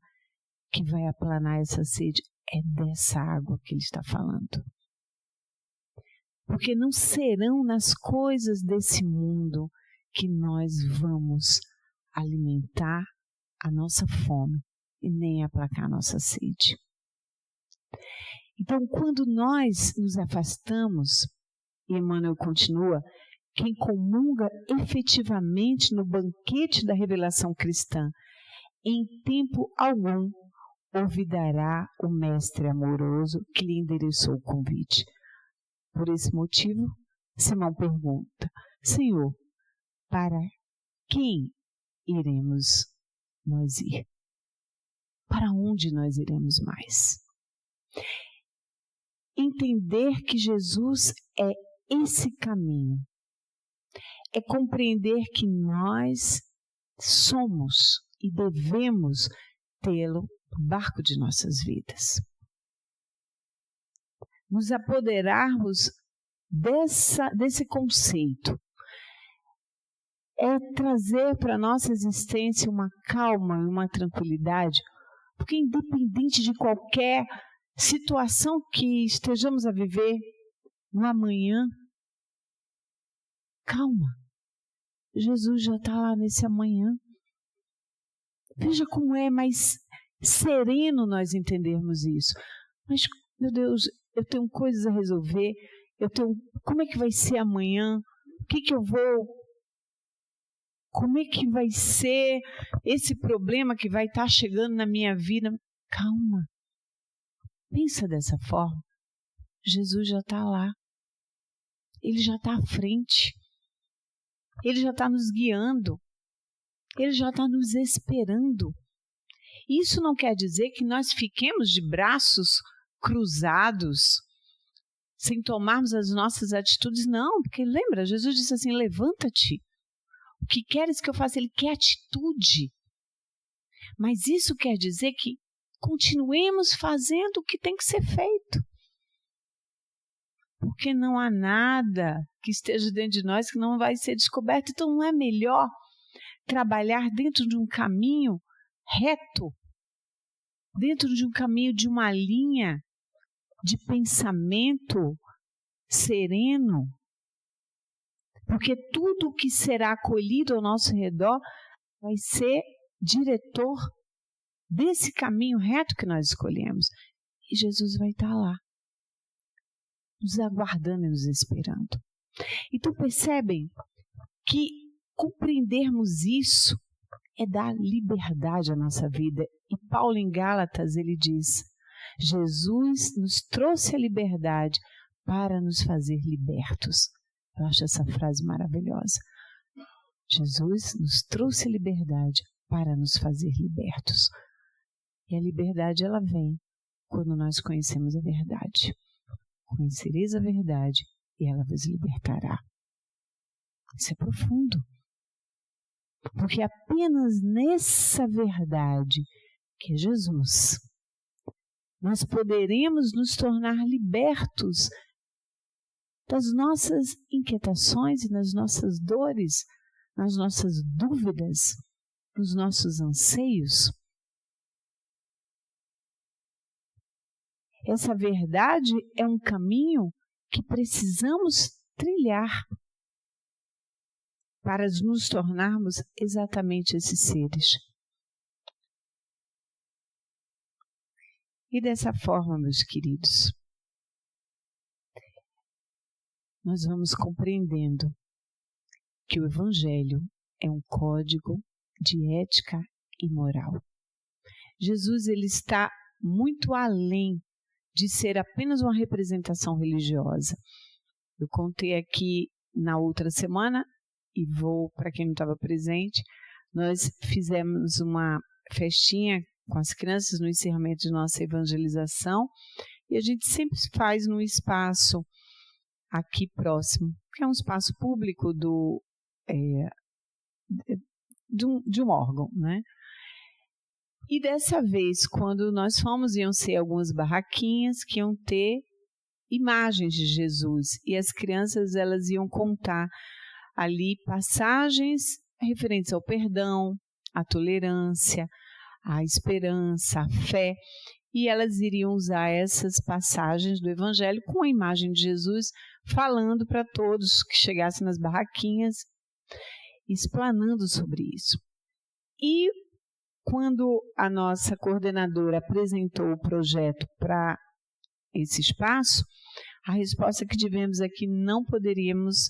que vai aplanar essa sede, é dessa água que ele está falando. Porque não serão nas coisas desse mundo que nós vamos alimentar a nossa fome e nem aplacar a nossa sede. Então, quando nós nos afastamos, e Emmanuel continua, quem comunga efetivamente no banquete da revelação cristã, em tempo algum olvidará o mestre amoroso que lhe endereçou o convite. Por esse motivo, Simão pergunta: Senhor, para quem iremos nós ir? Para onde nós iremos mais? Entender que Jesus é esse caminho. É compreender que nós somos e devemos tê-lo no barco de nossas vidas. Nos apoderarmos desse conceito é trazer para a nossa existência uma calma e uma tranquilidade, porque independente de qualquer situação que estejamos a viver no amanhã, calma, Jesus já está lá nesse amanhã. Veja como é mais sereno nós entendermos isso. Mas, meu Deus, eu tenho coisas a resolver, como é que vai ser amanhã? Como é que vai ser esse problema que vai estar chegando na minha vida? Calma. Pensa dessa forma. Jesus já está lá. Ele já está à frente. Ele já está nos guiando. Ele já está nos esperando. Isso não quer dizer que nós fiquemos de braços cruzados, sem tomarmos as nossas atitudes. Não, porque lembra, Jesus disse assim, levanta-te. O que queres que eu faça? Ele quer atitude. Mas isso quer dizer que continuemos fazendo o que tem que ser feito. Porque não há nada que esteja dentro de nós que não vai ser descoberto. Então não é melhor trabalhar dentro de um caminho reto, dentro de um caminho de uma linha de pensamento sereno? Porque tudo que será acolhido ao nosso redor vai ser diretor desse caminho reto que nós escolhemos. E Jesus vai estar lá, nos aguardando e nos esperando. Então percebem que compreendermos isso é dar liberdade à nossa vida. E Paulo em Gálatas ele diz, Jesus nos trouxe a liberdade para nos fazer libertos. Eu acho essa frase maravilhosa. Jesus nos trouxe a liberdade para nos fazer libertos. E a liberdade ela vem quando nós conhecemos a verdade. Conhecereis a verdade e ela vos libertará. Isso é profundo. Porque apenas nessa verdade, que é Jesus, nós poderemos nos tornar libertos das nossas inquietações e nas nossas dores, nas nossas dúvidas, nos nossos anseios. Essa verdade é um caminho que precisamos trilhar para nos tornarmos exatamente esses seres. E dessa forma, meus queridos, nós vamos compreendendo que o Evangelho é um código de ética e moral. Jesus ele está muito além de ser apenas uma representação religiosa. Eu contei aqui na outra semana, e vou, para quem não estava presente, nós fizemos uma festinha com as crianças no encerramento de nossa evangelização, e a gente sempre faz num espaço aqui próximo, que é um espaço público de um órgão, né? E dessa vez, quando nós fomos, iam ser algumas barraquinhas que iam ter imagens de Jesus, e as crianças elas iam contar ali passagens referentes ao perdão, à tolerância, à esperança, à fé, e elas iriam usar essas passagens do Evangelho com a imagem de Jesus, falando para todos que chegassem nas barraquinhas, explanando sobre isso. E quando a nossa coordenadora apresentou o projeto para esse espaço, a resposta que tivemos é que não poderíamos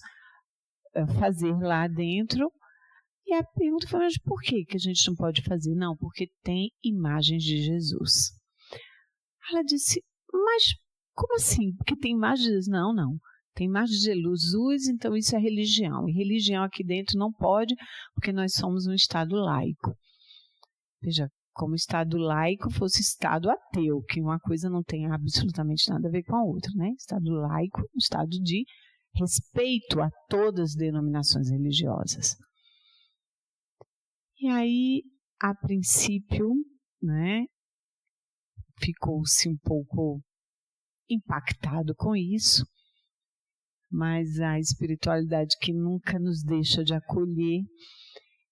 fazer lá dentro. E a pergunta foi, mas por que a gente não pode fazer? Não, porque tem imagens de Jesus. Ela disse, mas como assim? Porque tem imagens de Jesus? Não. Tem imagens de Jesus, então isso é religião. E religião aqui dentro não pode, porque nós somos um Estado laico. Veja, como Estado laico fosse Estado ateu, que uma coisa não tem absolutamente nada a ver com a outra, né? Estado laico, Estado de respeito a todas as denominações religiosas. E aí, a princípio, né, ficou-se um pouco impactado com isso, mas a espiritualidade que nunca nos deixa de acolher,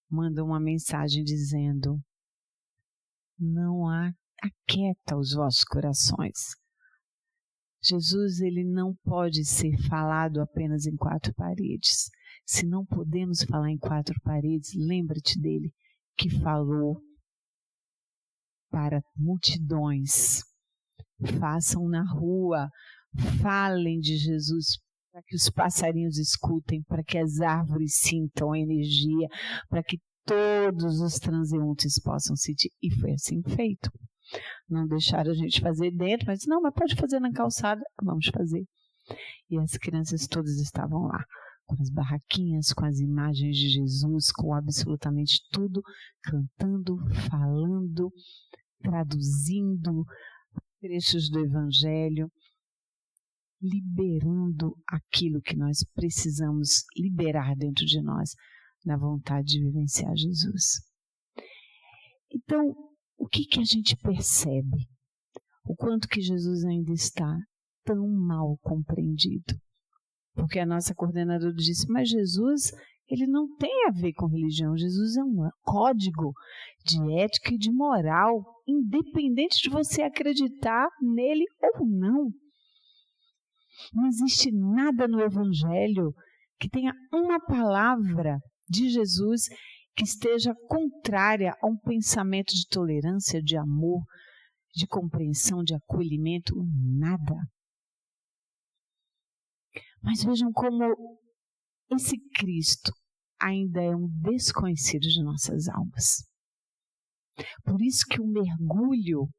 manda uma mensagem dizendo: não aquieta os vossos corações. Jesus, ele não pode ser falado apenas em 4 paredes. Se não podemos falar em 4 paredes, lembra-te dele, que falou para multidões. Façam na rua, falem de Jesus, para que os passarinhos escutem, para que as árvores sintam a energia, para que todos os transeuntes possam sentir. E foi assim feito. Não deixaram a gente fazer dentro, mas não, mas pode fazer na calçada, vamos fazer. E as crianças todas estavam lá, com as barraquinhas, com as imagens de Jesus, com absolutamente tudo, cantando, falando, traduzindo trechos do Evangelho, liberando aquilo que nós precisamos liberar dentro de nós, na vontade de vivenciar Jesus. Então, o que a gente percebe? O quanto que Jesus ainda está tão mal compreendido. Porque a nossa coordenadora disse, mas Jesus, ele não tem a ver com religião. Jesus é um código de ética e de moral, independente de você acreditar nele ou não. Não existe nada no Evangelho que tenha uma palavra de Jesus que esteja contrária a um pensamento de tolerância, de amor, de compreensão, de acolhimento, nada. Mas vejam como esse Cristo ainda é um desconhecido de nossas almas. Por isso que o mergulho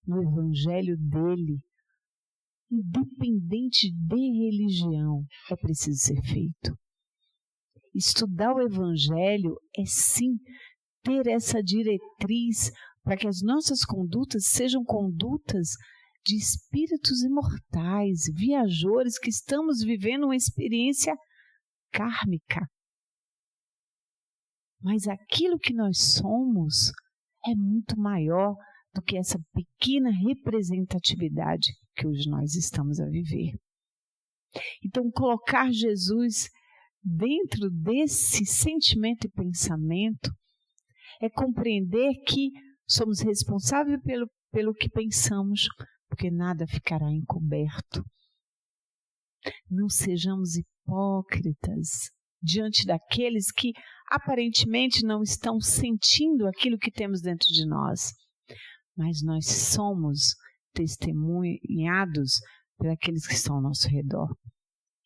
no Evangelho dele, independente de religião, é preciso ser feito. Estudar o Evangelho é sim ter essa diretriz para que as nossas condutas sejam condutas de espíritos imortais, viajores, que estamos vivendo uma experiência kármica. Mas aquilo que nós somos é muito maior do que essa pequena representatividade que hoje nós estamos a viver. Então, colocar Jesus dentro desse sentimento e pensamento é compreender que somos responsáveis pelo que pensamos, porque nada ficará encoberto. Não sejamos hipócritas diante daqueles que aparentemente não estão sentindo aquilo que temos dentro de nós, mas nós somos testemunhados por aqueles que estão ao nosso redor.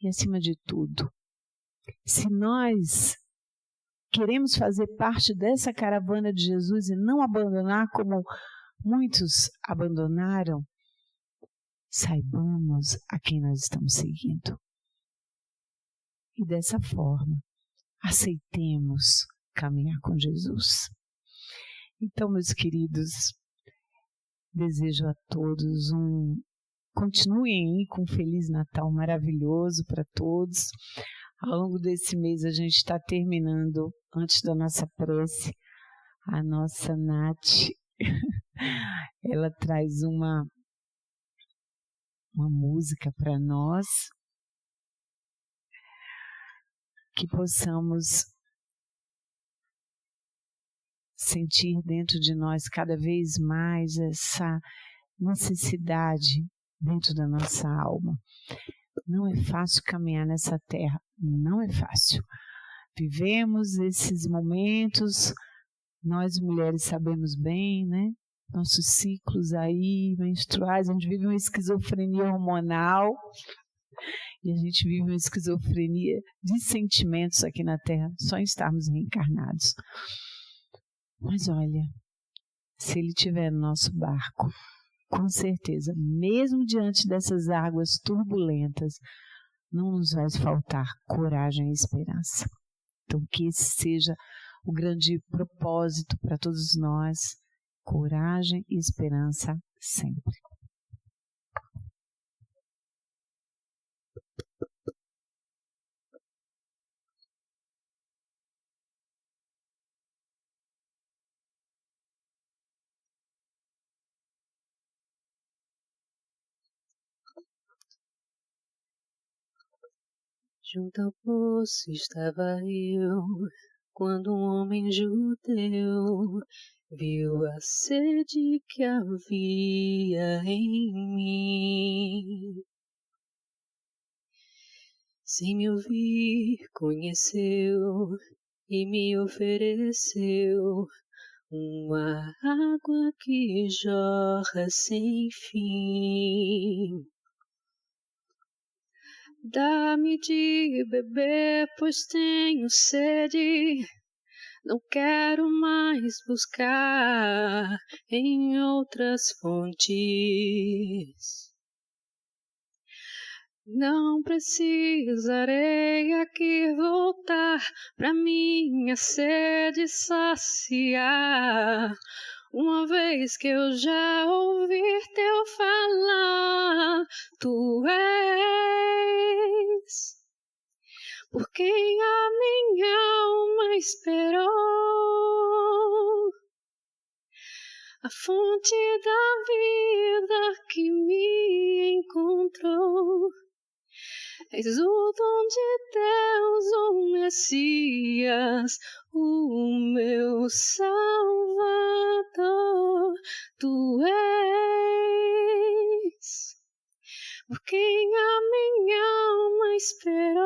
E acima de tudo, se nós queremos fazer parte dessa caravana de Jesus e não abandonar como muitos abandonaram, saibamos a quem nós estamos seguindo. E dessa forma, aceitemos caminhar com Jesus. Então, meus queridos, desejo a todos um continuem aí com um Feliz Natal maravilhoso para todos. Ao longo desse mês a gente está terminando, antes da nossa prece, a nossa Nath, ela traz uma música para nós, que possamos sentir dentro de nós cada vez mais essa necessidade dentro da nossa alma. Não é fácil caminhar nessa terra, não é fácil. Vivemos esses momentos, nós mulheres sabemos bem, né? Nossos ciclos aí menstruais, a gente vive uma esquizofrenia hormonal e a gente vive uma esquizofrenia de sentimentos aqui na Terra, só em estarmos reencarnados. Mas olha, se Ele estiver no nosso barco, com certeza, mesmo diante dessas águas turbulentas, não nos vai faltar coragem e esperança. Então, que esse seja o grande propósito para todos nós, coragem e esperança sempre. Junto ao poço estava eu, quando um homem judeu viu a sede que havia em mim. Sem me ouvir, conheceu e me ofereceu uma água que jorra sem fim. Dá-me de beber, pois tenho sede. Não quero mais buscar em outras fontes. Não precisarei aqui voltar pra minha sede saciar. Uma vez que eu já ouvi teu falar, tu és por quem a minha alma esperou, a fonte da vida que me encontrou. És o dom de Deus, o Messias, o meu Salvador. Tu és por quem a minha alma esperou,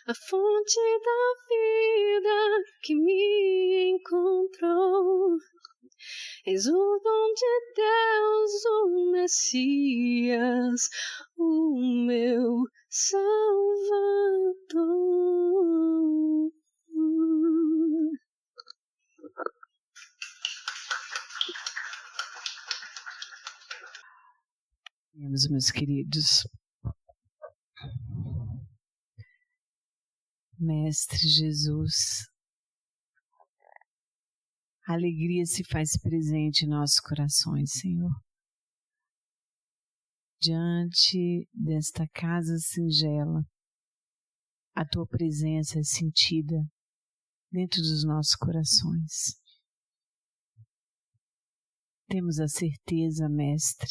a fonte da vida que me encontrou. És o dom de Deus, o Messias, o meu Salvador. Meus queridos, Mestre Jesus, a alegria se faz presente em nossos corações, Senhor. Diante desta casa singela, a Tua presença é sentida dentro dos nossos corações. Temos a certeza, Mestre,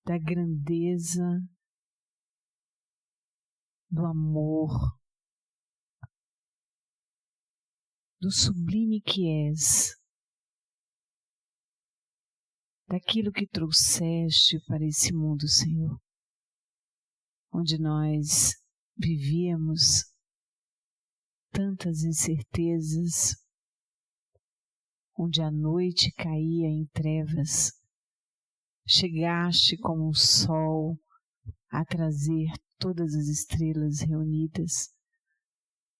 da grandeza, do amor, do sublime que és, daquilo que trouxeste para esse mundo, Senhor, onde nós vivíamos tantas incertezas, onde a noite caía em trevas. Chegaste como um sol a trazer todas as estrelas reunidas,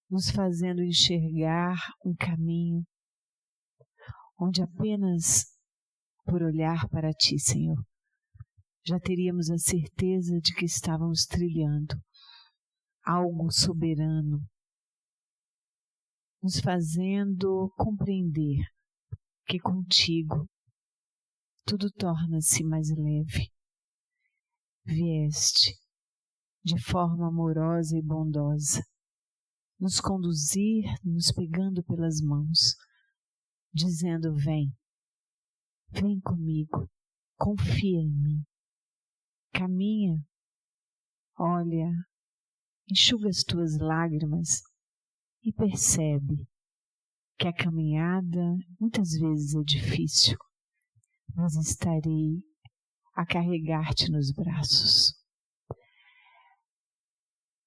nos fazendo enxergar um caminho onde apenas por olhar para Ti, Senhor, já teríamos a certeza de que estávamos trilhando algo soberano, nos fazendo compreender que contigo tudo torna-se mais leve. Vieste de forma amorosa e bondosa, nos conduzir, nos pegando pelas mãos, dizendo: vem comigo, confia em mim, caminha, olha, enxuga as tuas lágrimas e percebe que a caminhada muitas vezes é difícil, mas estarei a carregar-te nos braços.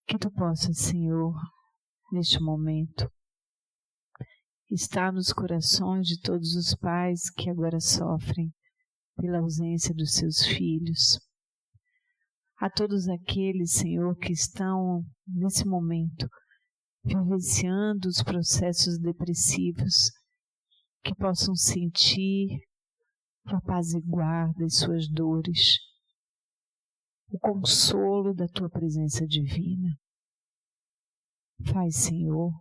Que tu possas, Senhor, neste momento, estar nos corações de todos os pais que agora sofrem pela ausência dos seus filhos. A todos aqueles, Senhor, que estão nesse momento vivenciando os processos depressivos, que possam sentir o apaziguar das suas dores, o consolo da tua presença divina. Faz, Senhor,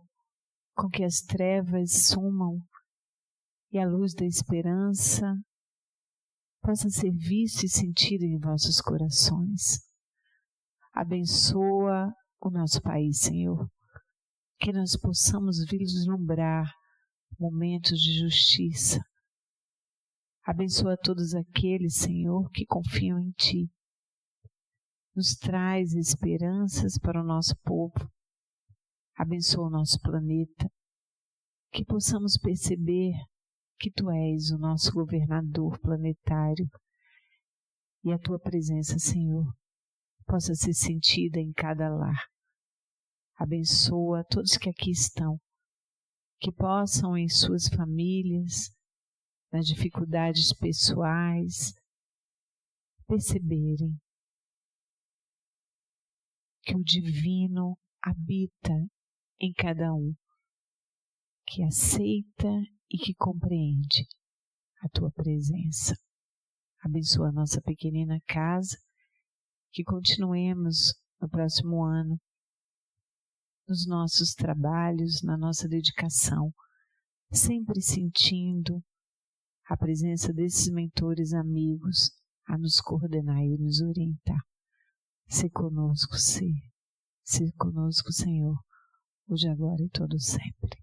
com que as trevas sumam e a luz da esperança possa ser vista e sentida em vossos corações. Abençoa o nosso país, Senhor, que nós possamos vislumbrar momentos de justiça. Abençoa todos aqueles, Senhor, que confiam em Ti. Nos traz esperanças para o nosso povo. Abençoa o nosso planeta, que possamos perceber que Tu és o nosso governador planetário e a Tua presença, Senhor, possa ser sentida em cada lar. Abençoa todos que aqui estão, que possam em suas famílias, nas dificuldades pessoais, perceberem que o divino habita em cada um, que aceita e que compreende a Tua presença. Abençoa a nossa pequenina casa, que continuemos no próximo ano, nos nossos trabalhos, na nossa dedicação, sempre sentindo a presença desses mentores amigos a nos coordenar e nos orientar. Se conosco, Senhor, hoje, agora e todo sempre.